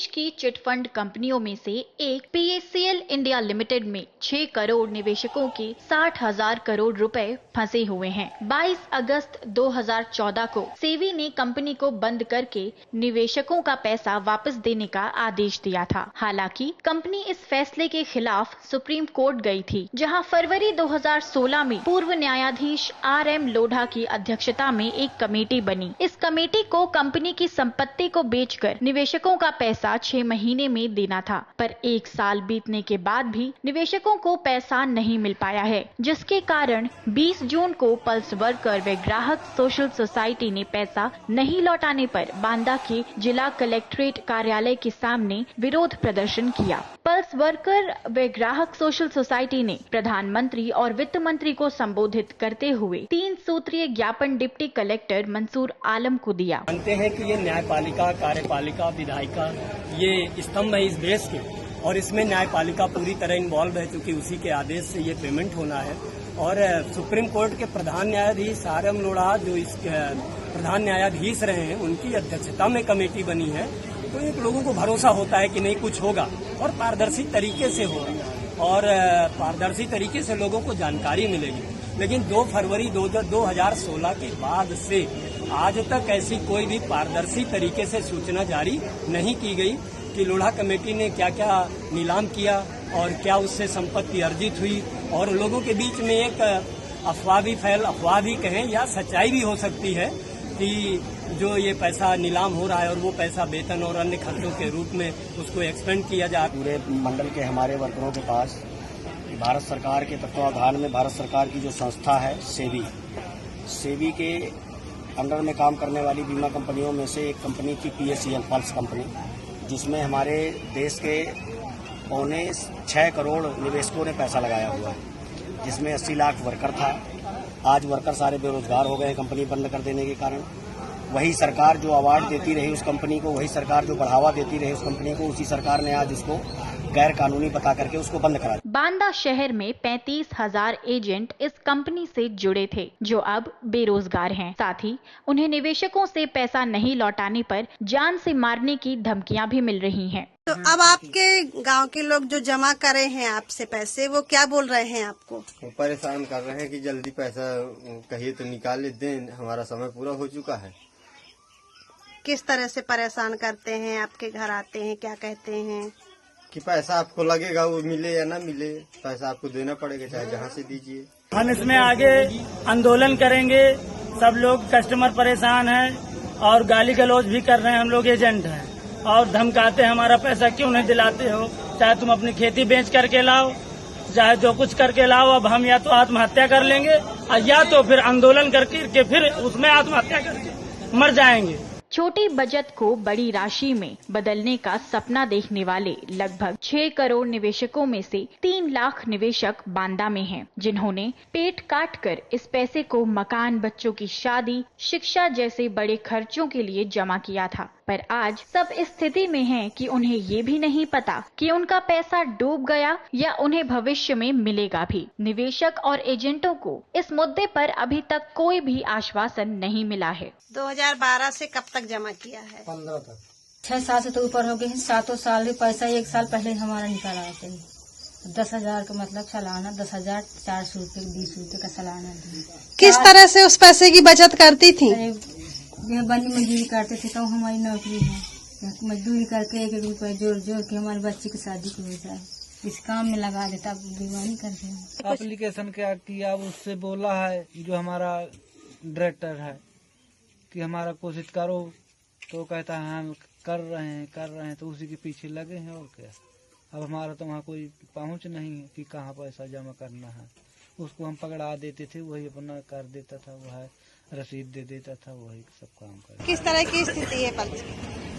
की चिटफंड कंपनियों में से एक PACL इंडिया लिमिटेड में 6 करोड़ निवेशकों के 60,000 करोड़ रुपए फंसे हुए हैं। 22 अगस्त 2014 को सेबी ने कंपनी को बंद करके निवेशकों का पैसा वापस देने का आदेश दिया था। हालांकि कंपनी इस फैसले के खिलाफ सुप्रीम कोर्ट गई थी, जहां फरवरी 2016 में पूर्व न्यायाधीश RM लोढ़ा की अध्यक्षता में एक कमेटी बनी। इस कमेटी को कंपनी की संपत्ति को बेचकर निवेशकों का पैसा 6 महीने में देना था, पर 1 साल बीतने के बाद भी निवेशकों को पैसा नहीं मिल पाया है, जिसके कारण 20 जून को पल्स वर्कर व ग्राहक सोशल सोसाइटी ने पैसा नहीं लौटाने पर बांदा के जिला कलेक्ट्रेट कार्यालय के सामने विरोध प्रदर्शन किया। पल्स वर्कर व ग्राहक सोशल सोसाइटी ने प्रधानमंत्री और वित्त मंत्री को संबोधित करते हुए 3 सूत्रीय ज्ञापन डिप्टी कलेक्टर मंसूर आलम को दिया। मानते हैं कि ये न्यायपालिका, कार्यपालिका, विधायिका ये स्तंभ है इस देश के, और इसमें न्यायपालिका पूरी तरह इन्वॉल्व है, क्योंकि उसी के आदेश से ये पेमेंट होना है। और सुप्रीम कोर्ट के प्रधान न्यायाधीश RM लोढ़ा जो इस प्रधान न्यायाधीश रहे हैं, उनकी अध्यक्षता में कमेटी बनी है, तो एक लोगों को भरोसा होता है कि नहीं कुछ होगा और पारदर्शी तरीके से होगा और पारदर्शी तरीके से लोगों को जानकारी मिलेगी। लेकिन 2 फरवरी 2016 के बाद से आज तक ऐसी कोई भी पारदर्शी तरीके से सूचना जारी नहीं की गई कि लोढ़ा कमेटी ने क्या क्या नीलाम किया और क्या उससे संपत्ति अर्जित हुई। और लोगों के बीच में एक अफवाह भी कहें या सच्चाई भी हो सकती है कि जो ये पैसा नीलाम हो रहा है और वो पैसा वेतन और अन्य खर्चों के रूप में उसको एक्सपेंड किया जा। पूरे मंडल के हमारे वर्करों के पास भारत सरकार के तत्वावधान में भारत सरकार की जो संस्था है सेबी के अंडर में काम करने वाली बीमा कंपनियों में से एक कंपनी थी PACL पल्स कंपनी, जिसमें हमारे देश के 6 करोड़ निवेशकों ने पैसा लगाया हुआ है, जिसमें 80 लाख वर्कर था। आज वर्कर सारे बेरोजगार हो गए कंपनी बंद कर देने के कारण। वही सरकार जो अवार्ड देती रही उस कंपनी को, वही सरकार जो बढ़ावा देती रही उस कंपनी को, उसी सरकार ने आज उसको गैर कानूनी बता करके उसको बंद करा दिया। बांदा शहर में 35,000 एजेंट इस कंपनी से जुड़े थे, जो अब बेरोजगार हैं। साथ ही उन्हें निवेशकों से पैसा नहीं लौटाने पर जान से मारने की धमकियां भी मिल रही हैं। तो अब आपके गांव के लोग जो जमा करे हैं आपसे पैसे, वो क्या बोल रहे हैं आपको? वो परेशान कर रहे हैं कि जल्दी पैसा कहिए तो निकाल दें, हमारा समय पूरा हो चुका है। किस तरह से परेशान करते हैं? आपके घर आते हैं, क्या कहते हैं? कि पैसा आपको लगेगा, वो मिले या ना मिले, पैसा आपको देना पड़ेगा, चाहे जहाँ से दीजिए। हम इसमें आगे आंदोलन करेंगे। सब लोग कस्टमर परेशान हैं और गाली गलौज भी कर रहे हैं। हम लोग एजेंट हैं और धमकाते हैं, हमारा पैसा क्यों नहीं दिलाते हो, चाहे तुम अपनी खेती बेच करके लाओ, चाहे जो कुछ करके लाओ। अब हम या तो आत्महत्या कर लेंगे या तो फिर आंदोलन करके फिर उसमें आत्महत्या करके मर जाएंगे। छोटी बचत को बड़ी राशि में बदलने का सपना देखने वाले लगभग 6 करोड़ निवेशकों में से 3 लाख निवेशक बांदा में हैं, जिन्होंने पेट काट कर इस पैसे को मकान, बच्चों की शादी, शिक्षा जैसे बड़े खर्चों के लिए जमा किया था। पर आज सब इस स्थिति में हैं कि उन्हें ये भी नहीं पता कि उनका पैसा डूब गया या उन्हें भविष्य में मिलेगा भी। निवेशक और एजेंटों को इस मुद्दे पर अभी तक कोई भी आश्वासन नहीं मिला है। 2012 से कब तक जमा किया है? 15 तक। 6 साल से तो ऊपर हो गए हैं। 7 साल पैसा 1 साल पहले हमारा निकाला आते हैं। 10,000 का मतलब सालाना 10,400 रुपये 20 रुपये का सालाना। किस तरह से उस पैसे की बचत करती थी? बनी मजदूरी करते थे, तो हमारी नौकरी है, मजदूरी करके 1 रुपये जोड़ जोड़ के हमारे बच्चे की शादी को हो जाए, इस काम में लगा देता। दीवानी करते हैं। एप्लीकेशन क्या किया, उससे बोला है जो हमारा डायरेक्टर है कि हमारा कोशिश करो, तो कहता है हम कर रहे हैं, तो उसी के पीछे लगे हैं और क्या। अब हमारा तो वहाँ कोई पहुँच नहीं है कि कहाँ पैसा जमा करना है। उसको हम पकड़ा देते थे, वही अपना कर देता था, वह रसीद दे देता था, वही सब काम कर। किस तरह की स्थिति है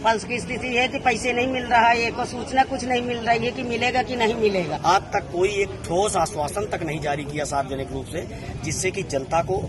पल्स की स्थिति है कि पैसे नहीं मिल रहा है, एक सूचना कुछ नहीं मिल रही है कि मिलेगा कि नहीं मिलेगा। आज तक कोई एक ठोस आश्वासन तक नहीं जारी किया सार्वजनिक रूप से, जिससे कि जनता को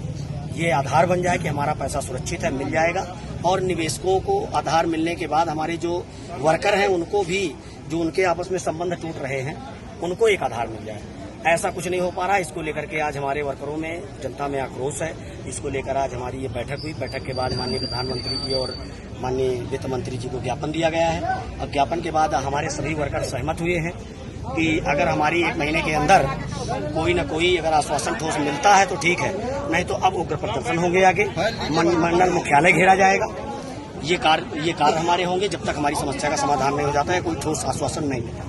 ये आधार बन जाए कि हमारा पैसा सुरक्षित है, मिल जाएगा। और निवेशकों को आधार मिलने के बाद हमारे जो वर्कर हैं उनको भी, जो उनके आपस में संबंध टूट रहे हैं, उनको एक आधार मिल जाए। ऐसा कुछ नहीं हो पा रहा। इसको लेकर के आज हमारे वर्करों में, जनता में आक्रोश है। इसको लेकर आज हमारी ये बैठक हुई। बैठक के बाद माननीय प्रधानमंत्री जी और माननीय वित्त मंत्री जी को ज्ञापन दिया गया है और ज्ञापन के बाद हमारे सभी वर्कर सहमत हुए हैं कि अगर हमारी 1 महीने के अंदर कोई न कोई अगर आश्वासन ठोस मिलता है तो ठीक है, नहीं तो अब उग्र प्रदर्शन होंगे। आगे मंडल मुख्यालय घेरा जाएगा। ये कार्य हमारे होंगे जब तक हमारी समस्या का समाधान नहीं हो जाता है, कोई ठोस आश्वासन नहीं मिलेगा।